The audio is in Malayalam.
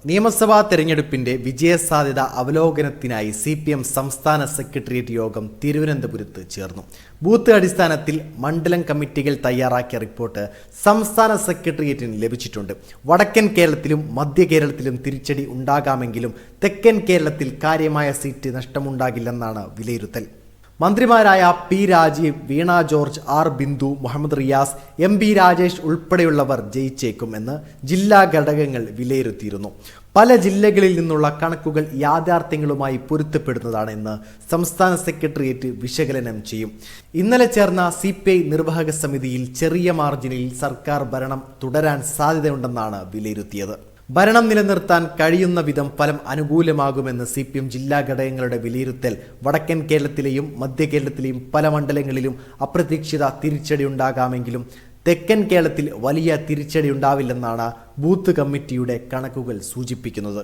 നിയമസഭാ തെരഞ്ഞെടുപ്പിന്റെ വിജയസാധ്യത അവലോകനത്തിനായി CPM സംസ്ഥാന സെക്രട്ടേറിയറ്റ് യോഗം തിരുവനന്തപുരത്ത് ചേർന്നു. ബൂത്ത് അടിസ്ഥാനത്തിൽ മണ്ഡലം കമ്മിറ്റികൾ തയ്യാറാക്കിയ റിപ്പോർട്ട് സംസ്ഥാന സെക്രട്ടേറിയറ്റിന് ലഭിച്ചിട്ടുണ്ട്. വടക്കൻ കേരളത്തിലും മധ്യ കേരളത്തിലും തിരിച്ചടി ഉണ്ടാകാമെങ്കിലും തെക്കൻ കേരളത്തിൽ കാര്യമായ സീറ്റ് നഷ്ടമുണ്ടാകില്ലെന്നാണ് വിലയിരുത്തൽ. മന്ത്രിമാരായ P. Rajeev, Veena George, R. Bindu, Muhammad Riyas, MP. Rajesh ഉൾപ്പെടെയുള്ളവർ ജയിച്ചേക്കും എന്ന് ജില്ലാ ഘടകങ്ങൾ വിലയിരുത്തിയിരുന്നു. പല ജില്ലകളിൽ നിന്നുള്ള കണക്കുകൾ യാഥാർത്ഥ്യങ്ങളുമായി പൊരുത്തപ്പെടുന്നതാണ് എന്ന് സംസ്ഥാന സെക്രട്ടേറിയറ്റ് വിശകലനം ചെയ്യും. ഇന്നലെ ചേർന്ന CPI നിർവാഹക സമിതിയിൽ ചെറിയ മാർജിനിൽ സർക്കാർ ഭരണം തുടരാൻ സാധ്യതയുണ്ടെന്നാണ് വിലയിരുത്തിയത്. ഭരണം നിലനിർത്താൻ കഴിയുന്ന വിധം ഫലം അനുകൂലമാകുമെന്ന് CPM ജില്ലാ ഘടകങ്ങളുടെ വിലയിരുത്തൽ. വടക്കൻ കേരളത്തിലെയും മധ്യ കേരളത്തിലെയും പല മണ്ഡലങ്ങളിലും അപ്രതീക്ഷിത തിരിച്ചടി ഉണ്ടാകാമെങ്കിലും തെക്കൻ കേരളത്തിൽ വലിയ തിരിച്ചടി ഉണ്ടാവില്ലെന്നാണ് ബൂത്ത് കമ്മിറ്റിയുടെ കണക്കുകൾ സൂചിപ്പിക്കുന്നത്.